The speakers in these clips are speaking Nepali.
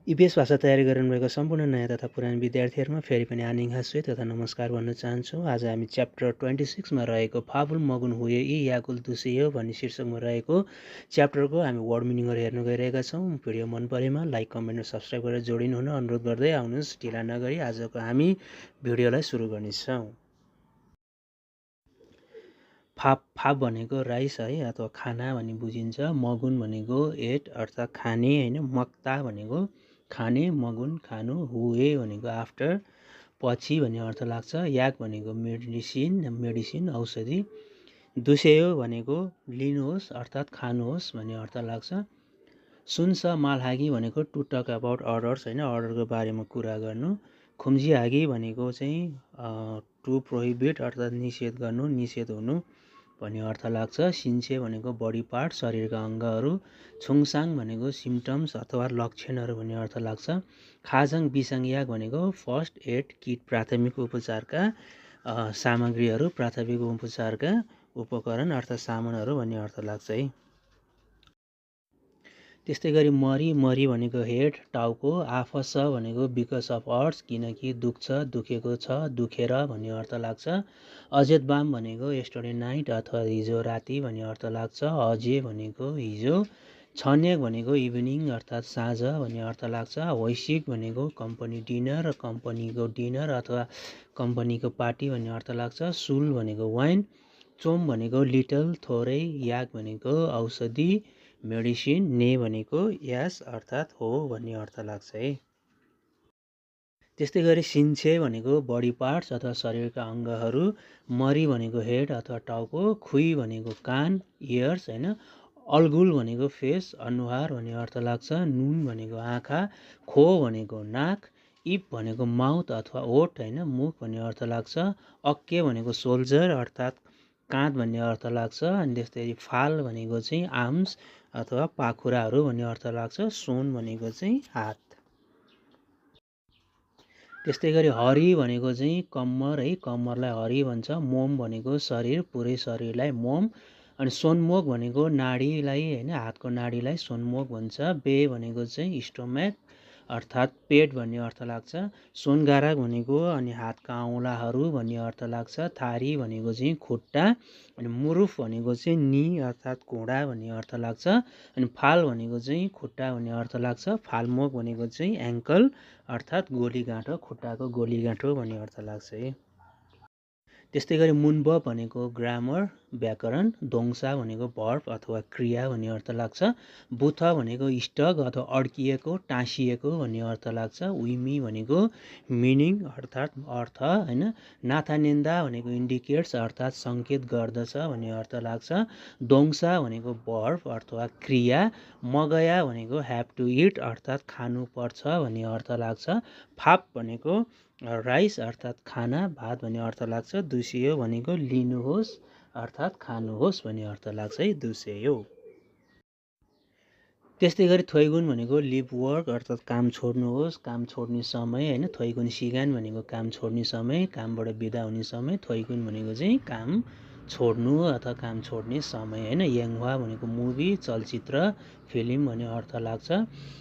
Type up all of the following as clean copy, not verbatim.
इबिएस भाषा तयारी गरिनुभएको सम्पूर्ण नयाँ तथा पुरानो विद्यार्थीहरूमा फेरि पनि आनिङ स्वेत तथा नमस्कार भन्न चाहन्छु। आज हामी च्याप्टर 26 मा रहेको फाबुल मगुन हुए यी याकुल दुसियो भन्ने शीर्षकमा रहेको च्याप्टरको हामी वर्ड मिनिङहरू हेर्न गइरहेका छौँ। भिडियो मन परेमा लाइक, कमेन्ट र सब्सक्राइब गरेर जोडिनु हुन अनुरोध गर्दै आउनुहोस्। ढिला नगरी आजको हामी भिडियोलाई सुरु गर्नेछौँ। फाप भनेको राइस है अथवा खाना भन्ने बुझिन्छ। मगुन भनेको एट अर्थात् खाने होइन। मक्ता भनेको खाने, मगुन खानु, हुए भनेको आफ्टर पछि भन्ने अर्थ लाग्छ। याक भनेको मेडिसिन औषधि। दुसेयो भनेको लिनुहोस् अर्थात् खानुहोस् भन्ने अर्थ लाग्छ। सुन्छ मालहागी भनेको टु टक अबाउट अर्डर्स होइन, अर्डरको बारेमा कुरा गर्नु। खुम्जिहागी भनेको चाहिँ टु प्रोहिबिट अर्थात् निषेध गर्नु, निषेध हुनु भन्ने अर्थ लाग्छ। सिन्चे भनेको बडी पार्ट, शरीरका अङ्गहरू। छुङसाङ भनेको सिम्टम्स अथवा लक्षणहरू भन्ने अर्थ लाग्छ। खाजाङ बिसाङ याक भनेको फर्स्ट एड किट, प्राथमिक उपचारका सामग्रीहरू, प्राथमिक उपचारका उपकरण अर्थात् सामानहरू भन्ने अर्थ लाग्छ है। त्यस्तै गरी मरी भनेको हेड, टाउको। आफस भनेको बिकज अफ अर्स, किनकि दुख्छ, दुखेको छ, दुखेर भन्ने अर्थ लाग्छ। अजेतबाम भनेको यस्टरडे नाइट अथवा हिजो राति भन्ने अर्थ लाग्छ। अजे भनेको हिजो। छन्याक भनेको इभिनिङ अर्थात् साँझ भन्ने अर्थ लाग्छ। वैश्विक भनेको कम्पनी डिनर, कम्पनीको डिनर अथवा कम्पनीको पार्टी भन्ने अर्थ लाग्छ। सुल भनेको वाइन। चोम भनेको लिटल, थोरै। याक भनेको औषधि, मेडिसिन। ने भनेको यस अर्थात् हो भन्ने अर्थ लाग्छ है। त्यस्तै गरी सिन्छे भनेको बडी पार्ट्स अथवा शरीरका अङ्गहरू। मरी भनेको हेड अथवा टाउको। खुई भनेको कान, इयर्स होइन। अल्गुल भनेको फेस, अनुहार भन्ने अर्थ लाग्छ। नुन भनेको आँखा। खो भनेको नाक। इप भनेको माउथ अथवा ओठ होइन, मुख भन्ने अर्थ लाग्छ। अक्के भनेको सोल्जर अर्थात् काँध भन्ने अर्थ लाग्छ। अनि त्यस्तै फाल भनेको चाहिँ आर्म्स अथवा पाखुराहरू भन्ने अर्थ लाग्छ। सोन भनेको चाहिँ हात। त्यस्तै गरी हरी भनेको चाहिँ कम्मर है, कम्मरलाई हरी भन्छ। मोम भनेको शरीर, पुरै शरीरलाई मोम। अनि सोनमोक भनेको नाडीलाई होइन, हातको नाडीलाई सोनमोक भन्छ। बे भनेको चाहिँ स्टोमेक अर्थात् पेट भन्ने अर्थ लाग्छ। सोनगारा भनेको अनि हातका औँलाहरू भन्ने अर्थ लाग्छ। थारी भनेको चाहिँ खुट्टा। अनि मुरुफ भनेको चाहिँ नी अर्थात् घुँडा भन्ने अर्थ लाग्छ। अनि फाल भनेको चाहिँ खुट्टा भन्ने अर्थ लाग्छ। फालमोक भनेको चाहिँ एङ्कल अर्थात् गोलीगाँठो, खुट्टाको गोलीगाँठो भन्ने अर्थ लाग्छ है। त्यस्तै गरी मुन्ब भनेको ग्रामर, व्याकरण। दोङ्सा भनेको भर्ब अथवा क्रिया भन्ने अर्थ लाग्छ। बुथ भनेको स्टक अथवा अड्किएको, टाँसिएको भन्ने अर्थ लाग्छ। उइमी भनेको मिनिङ अर्थात् अर्थ होइन। नाथानेन्दा भनेको इन्डिकेट्स अर्थात् सङ्केत गर्दछ भन्ने अर्थ लाग्छ। दोङ्सा भनेको भर्ब अथवा क्रिया। मगया भनेको ह्याभ टु इट अर्थात् खानुपर्छ भन्ने अर्थ लाग्छ। फाप भनेको राइस अर्थात् खाना, भात भन्ने अर्थ लाग्छ। दुसियो भनेको लिनुहोस् अर्थात् खानुहोस् भन्ने अर्थ लाग्छ है, दुसेयो। त्यस्तै गरी थोइगुन भनेको लिभ वर्क अर्थात् काम छोड्नुहोस्, काम छोड्ने समय होइन। थोइगुन सिगान भनेको काम छोड्ने समय, कामबाट बिदा हुने समय। थोइगुन भनेको चाहिँ काम छोड्नु अथवा काम छोड्ने समय होइन। याङवा भनेको मुभी, चलचित्र, फिल्म भन्ने अर्थ लाग्छ।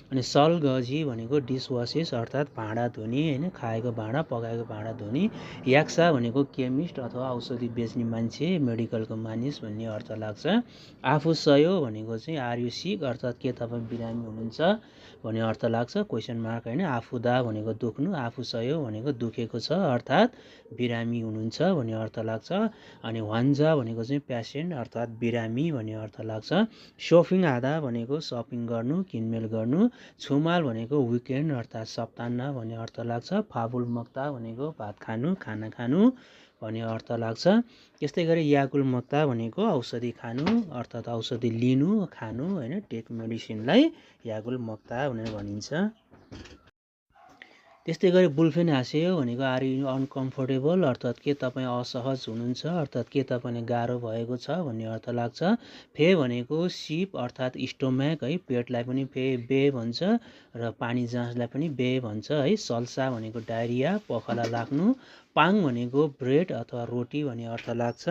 अनि सलगजी भनेको डिसवासेस अर्थात् भाँडा धुने होइन, खाएको भाँडा, पकाएको भाँडा धुने। याक्सा भनेको केमिस्ट अथवा औषधि बेच्ने मान्छे, मेडिकलको मानिस भन्ने अर्थ लाग्छ। आफू सयो भनेको चाहिँ आर यु सिक अर्थात् के तपाईँ बिरामी हुनुहुन्छ भन्ने अर्थ लाग्छ, क्वेसन मार्क होइन। आफूदा भनेको दुख्नु, आफू सयो भनेको दुखेको छ अर्थात् बिरामी हुनुहुन्छ भन्ने अर्थ लाग्छ। अनि वान्जा भनेको चाहिँ पेसेन्ट अर्थात् बिरामी भन्ने अर्थ लाग्छ। सोफिङ आधा भनेको सपिङ गर्नु, किनमेल गर्नु। छुमाल भनेको विकेन्ड अर्थात् सप्ताहन्न भन्ने अर्थ लाग्छ। फाबुल मक्ता भनेको भात खानु, खाना खानु भन्ने अर्थ लाग्छ। त्यस्तै गरी याकुल मक्ता भनेको औषधि खानु अर्थात् औषधि लिनु, खानु होइन। टेक मेडिसिनलाई याकुल मक्ता भनेर भनिन्छ। त्यस्तै गरी बुल्फेन हाँस्यो भनेको आर यु अनकम्फोर्टेबल अर्थात् के तपाईँ असहज हुनुहुन्छ अर्थात् के तपाईँलाई गाह्रो भएको छ भन्ने अर्थ लाग्छ। फे भनेको सिप अर्थात् स्टोम्याक है, पेटलाई पनि बे भन्छ र पानी जाँचलाई पनि बे भन्छ है। सल्सा भनेको डायरिया, पखाला लाग्नु। पाङ भनेको ब्रेड अथवा रोटी भन्ने अर्थ लाग्छ।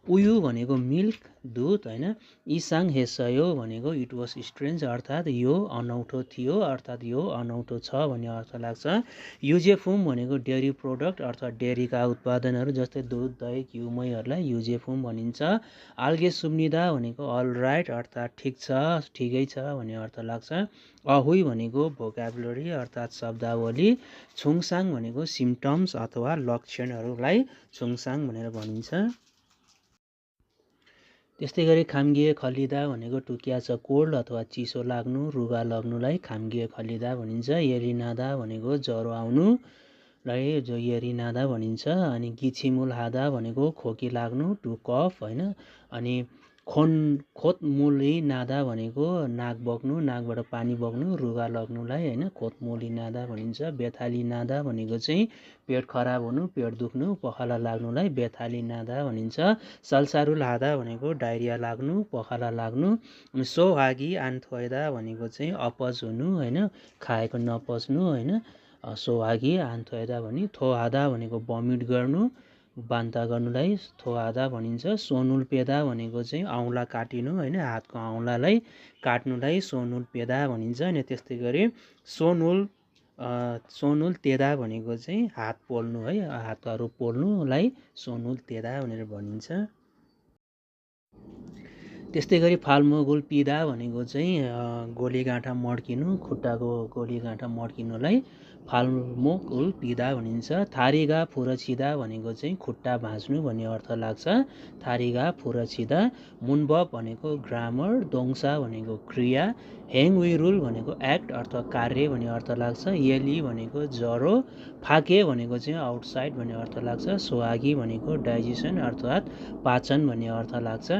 उयु भनेको मिल्क, दूत होइन। इसाङ हेसयो भनेको इट वाज स्ट्रेन्ज अर्थात् यो अनौठो थियो अर्थात् यो अनौठो छ भन्ने अर्थ लाग्छ। युजेफुम भनेको डेरी प्रोडक्ट अर्थात् डेरीका उत्पादनहरू जस्तै दुध दही घिउ महीहरूलाई युजेफुम भनिन्छ। आल्गे सुम्निदा भनेको अल राइट अर्थात् ठिक छ ठिकै छ भन्ने अर्थ लाग्छ। अहुई भनेको भोकाबुलरी अर्थात् शब्दावली। छुङसाङ भनेको सिम्टम्स अथवा लक्षणहरूलाई छुङसाङ भनेर भनिन्छ। त्यस्तै गरी खाम्गिए खलिदा भनेको टुकिया छ कोल्ड अथवा चिसो लाग्नु रुगा लाग्नुलाई खाम्गिए खलिदा भनिन्छ। एरिनादा भनेको ज्वरो आउनुलाई जो एरिनादा भनिन्छ। अनि गिछिमुल हादा भनेको खोकी लाग्नु टु कफ होइन। अनि खोतमुली नादा भनेको नाक बग्नु नाकबाट पानी बग्नु रुगा लाग्नुलाई होइन खोतमुली नादा भनिन्छ। बेथाली नादा भनेको चाहिँ पेट खराब हुनु पेट दुख्नु पखाला लाग्नुलाई बेथाली नादा भनिन्छ। सल्सारुल हादा भनेको डायरिया लाग्नु पखाला लाग्नु। अनि सोहागी आन्थोइदा भनेको चाहिँ अपच हुनु होइन खाएको नपच्नु होइन सोहागी आन्थोइदा भनी। थोहादा भनेको भमिट गर्नु बान्ता गर्नुलाई थोहादा भनिन्छ। सोनुल पेदा भनेको चाहिँ औँला काटिनु होइन हातको औँलालाई काट्नुलाई सोनुल पेदा भनिन्छ। अनि त्यस्तै गरी सोनुल तेदा भनेको चाहिँ हात पोल्नु है हातहरू पोल्नुलाई सोनुल तेदा भनेर भनिन्छ। त्यस्तै गरी फाल्मोगुल पिदा भनेको चाहिँ गोलीगाँठा मड्किनु खुट्टाको गोलीगाँठा मड्किनुलाई फाल्मोगुल पिदा भनिन्छ। थारिगा फुरछिदा भनेको चाहिँ खुट्टा भाँच्नु भन्ने अर्थ लाग्छ। थारिगा फुरछिदा। मुनबब भनेको ग्रामर दोङसा भनेको क्रिया। हेङविरुल भनेको एक्ट अर्थात् कार्य भन्ने अर्थ लाग्छ। येली भनेको ज्वरो। फाके भनेको चाहिँ आउटसाइड भन्ने अर्थ लाग्छ। सोहागी भनेको डाइजेसन अर्थात् पाचन भन्ने अर्थ लाग्छ।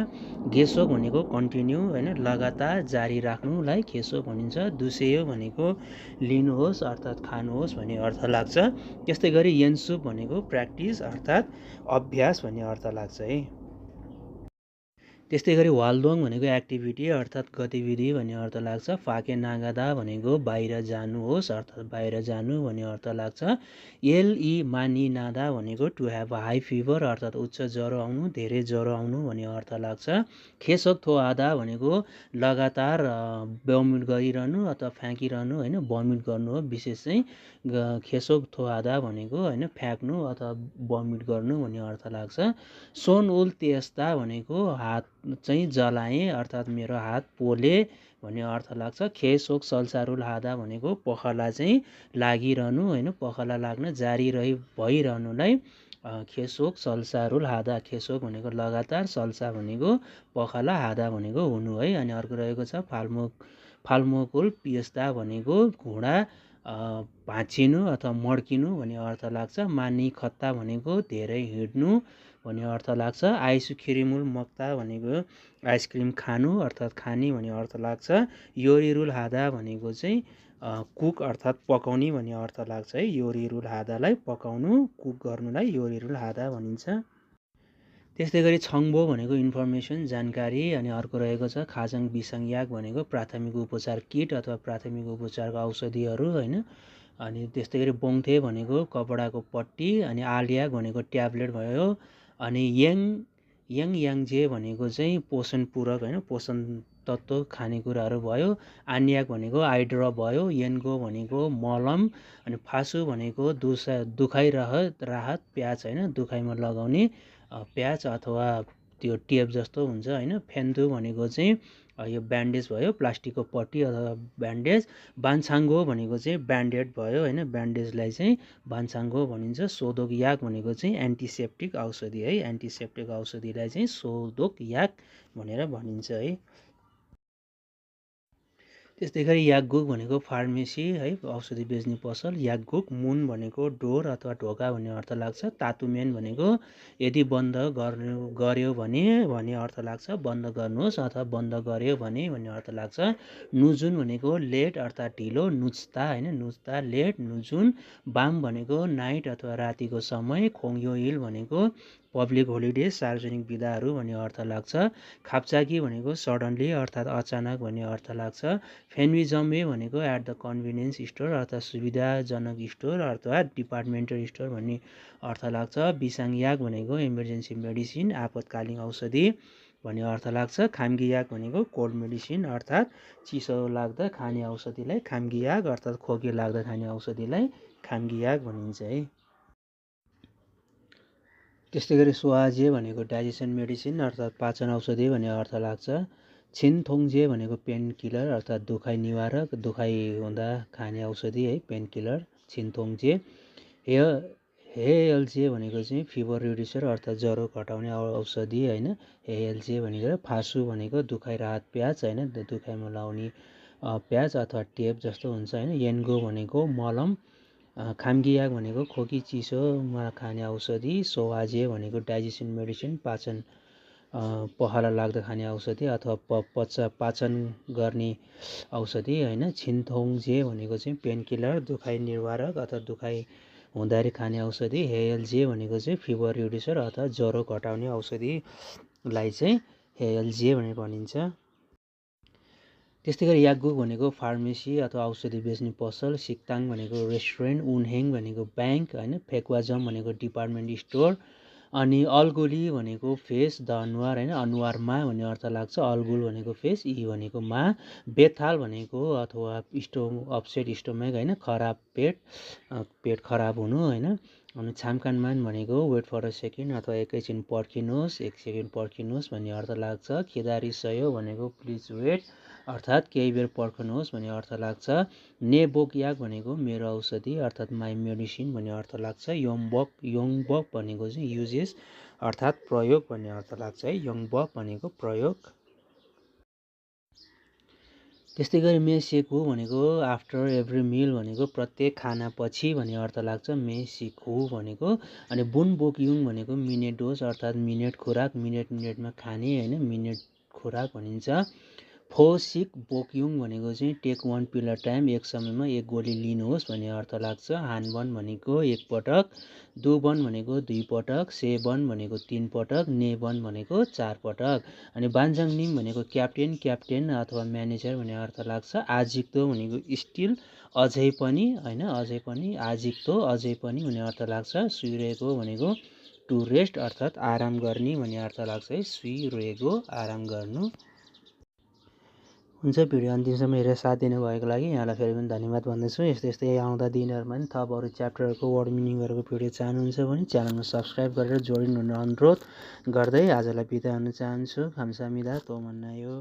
गेसोक भनेको कन्टिन्यू होइन लगातार जारी राख्नुलाई खेसोक भनिन्छ। दुसेयो भनेको लिनुहोस् अर्थात् खानुहोस् भन्ने अर्थ लाग्छ। त्यस्तै गरी येन्सुप भनेको प्र्याक्टिस अर्थात् अभ्यास भन्ने अर्थ लाग्छ है। त्यस्तै गरी वाल्दोङ भनेको एक्टिभिटी अर्थात् गतिविधि भन्ने अर्थ लाग्छ। फाके नागादा भनेको बाहिर जानुहोस् अर्थात् बाहिर जानु भन्ने अर्थ लाग्छ। एलई मानी नादा भनेको to have a high fever अर्थात् उच्च ज्वरो आउनु धेरै ज्वरो आउनु भन्ने अर्थ लाग्छ। खेसोक थोआदा भनेको लगातार भमिट गरिरहनु अथवा फ्याँकिरहनु होइन भमिट गर्नु हो विशेष चाहिँ खेसोक थोआदा भनेको होइन फ्याँक्नु अथवा भमिट गर्नु भन्ने अर्थ लाग्छ। सोन उल तेस्ता भनेको हात चाहिँ जलाएँ अर्थात् मेरो हात पोले भन्ने अर्थ लाग्छ। खेसोक सल्सारुल हादा भनेको पखाला चाहिँ लागिरहनु होइन पखाला लाग्न जारी भइरहनुलाई खेसोक सल्सारुल हादा। खेसोक भनेको लगातार सल्सा भनेको पखाला हादा भनेको हुनु है। अनि अर्को रहेको छ फाल्मोकुल पियस्ता भनेको घुँडा भाँचिनु अथवा मड्किनु भन्ने अर्थ लाग्छ। मानी खत्ता भनेको धेरै हिँड्नु भन्ने अर्थ लाग्छ। आइसुखिरिमुल मक्ता भनेको आइसक्रिम खानु अर्थात् खाने भन्ने अर्थ लाग्छ। योरिरुल हादा भनेको चाहिँ कुक अर्थात् पकाउने भन्ने अर्थ लाग्छ है। योरिरुल हादालाई पकाउनु कुक गर्नुलाई योरिरुल हादा भनिन्छ। त्यस्तै गरी छङ्बो भनेको इन्फर्मेसन जानकारी। अनि अर्को रहेको छ खाजङ बिसाङ याक भनेको प्राथमिक उपचार किट अथवा प्राथमिक उपचारको औषधिहरू होइन। अनि त्यस्तै गरी बोङथे भनेको कपडाको पट्टी। अनि आलियाक भनेको ट्याब्लेट भयो। अनि याङजे भनेको चाहिँ पोषण पूरक होइन पोषण तत्त्व खानेकुराहरू भयो। आन्याक भनेको आइड्रप भयो। येन्गो भनेको मलम। अनि फासु भनेको दुखाइ राहत प्याच होइन दुखाइमा लगाउने प्याच अथवा त्यो टेप जस्तो हुन्छ होइन। फेन्थु भनेको चाहिँ यो ब्यान्डेज भयो प्लास्टिकको पट्टी अथवा ब्यान्डेज। बान्छाङ्गो भनेको चाहिँ ब्यान्डेड भयो होइन ब्यान्डेजलाई चाहिँ बान्छाङ्गो भनिन्छ। सोदोक याक भनेको चाहिँ एन्टिसेप्टिक औषधि है एन्टिसेप्टिक औषधिलाई चाहिँ सोदोक याक भनेर भनिन्छ है। त्यस्तै गरी याकगुक भनेको फार्मेसी है औषधि बेच्ने पसल। याकगुक मुन भनेको डोर अथवा ढोका भन्ने अर्थ लाग्छ। तातुमेन भनेको यदि बन्द गर्यो भने भन्ने अर्थ लाग्छ बन्द गर्नुहोस् अथवा बन्द गर्यो भने भन्ने अर्थ लाग्छ। नुजुन भनेको लेट अर्थात् ढिलो नुच्ता होइन नुच्ता लेट नुजुन। बाम भनेको नाइट अथवा रातिको समय। खोङयोइल भनेको पब्लिक होलिडे सार्वजनिक बिदाहरू भन्ने अर्थ लाग्छ। खाप्चाकी भनेको सडनली अर्थात् अचानक भन्ने अर्थ लाग्छ। फेन्विजमे भनेको एट द कन्भिनियन्स स्टोर अर्थात् सुविधाजनक स्टोर अर्थात् डिपार्टमेन्टल स्टोर भन्ने अर्थ लाग्छ। बिसाङ याक भनेको इमर्जेन्सी मेडिसिन आपतकालीन औषधि भन्ने अर्थ लाग्छ। खाम्गीयाक भनेको कोल्ड मेडिसिन अर्थात् चिसो लाग्दा खाने औषधिलाई खाम्गीयाक अर्थात् खोकी लाग्दा खाने औषधिलाई खाम्गीयाक भनिन्छ है। त्यस्तै गरी सोहाजे भनेको डाइजेसन मेडिसिन अर्थात् पाचन औषधि भन्ने अर्थ लाग्छ। छिनथोङ्जे भनेको पेन किलर अर्थात् दुखाइ निवारक, दुखाइ हुँदा खाने औषधि है पेन किलर छिनथोङ्जे। हेएलजे भनेको चाहिँ फिभर रिड्युसर अर्थात् ज्वरो घटाउने औषधि होइन। हेएलजे भनेको फासु भनेको दुखाइ राहत प्याज होइन, दुखाइमा लाउने प्याज अथवा टेप जस्तो हुन्छ होइन। येन्गो भनेको मलम। खाम्गीयाक भनेको खोकी चिसोमा खाने औषधि। सोहाजे भनेको डाइजेसन मेडिसिन पाचन पखाला लाग्दा खाने औषधि अथवा पाचन गर्ने औषधि होइन। छिनथोङ्जे भनेको चाहिँ पेन किलर दुखाइ निवारक अथवा दुखाइ हुँदाखेरि खाने औषधि। हेएलजे भनेको चाहिँ फिभर रिड्युसर अथवा ज्वरो घटाउने औषधिलाई चाहिँ हेएलजे भनेर भनिन्छ। त्यस्तै गरी याग्गुक भनेको फार्मेसी अथवा औषधि बेच्ने पसल। सिक्ताङ भनेको रेस्टुरेन्ट। उनहेङ भनेको ब्याङ्क होइन। फेक्वाजम भनेको डिपार्टमेन्ट स्टोर। अनि अल्गुली भनेको फेस द अनुहार होइन, अनुहारमा भन्ने अर्थ लाग्छ। अल्गुल भनेको फेस, ई भनेको मा। बेथाल भनेको अथवा अपसेट स्टोमेक होइन, खराब पेट खराब हुनु होइन। अनि छामकानमान भनेको वेट फर अ सेकेन्ड अथवा एकैछिन पर्खिनुहोस्, एक सेकेन्ड पर्खिनुहोस् भन्ने अर्थ लाग्छ। खेदारिसयो भनेको प्लिज वेट अर्थात् केही बेर पर्खनुहोस् भन्ने अर्थ लाग्छ। नेबोकयाक भनेको मेरो औषधि अर्थात् माई मेडिसिन भन्ने अर्थ लाग्छ। योङबक भनेको चाहिँ युजेस अर्थात् प्रयोग भन्ने अर्थ लाग्छ है। योङबक भनेको प्रयोग। त्यस्तै गरी मेसेकु भनेको आफ्टर एभ्री मिल भनेको प्रत्येक खानापछि भन्ने अर्थ लाग्छ। मेसिकु भनेको अनि बुनबोक्युङ भनेको मिनेट डोज अर्थात् मिनेट खुराक, मिनेटमा खाने होइन, मिनेट खुराक भनिन्छ। फोसिक बोक्युङ भनेको चाहिँ take one pill a time एक समयमा एक गोली लिनुहोस् भन्ने अर्थ लाग्छ। हानबन भनेको एकपटक, दुबन भनेको दुईपटक, सेबन भनेको तीनपटक, नेबन भनेको चारपटक। अनि बान्जाङनिम भनेको क्याप्टेन अथवा म्यानेजर भन्ने अर्थ लाग्छ। आजिक्दो भनेको स्टिल अझै पनि होइन, अझै पनि, आजिक्दो अझै पनि भन्ने अर्थ लाग्छ। सुइरेगो भनेको टु रेस्ट अर्थात् आराम गर्ने भन्ने अर्थ लाग्छ है। सुइरेगो आराम गर्नु। हुन्छ, भिडियो अन्तिमसम्म हेरेर साथ दिनुभएको लागि यहाँलाई फेरि पनि धन्यवाद भन्दछु। यस्तै आउँदा दिनहरूमा पनि थप अरू च्याप्टरहरूको वर्ड मिनिङहरूको भिडियो चाहनुहुन्छ भने च्यानलमा सब्सक्राइब गरेर जोडिनु हुन अनुरोध गर्दै आजलाई बिदा हुन चाहन्छु। खाम्सामिदा तोमन्नायो।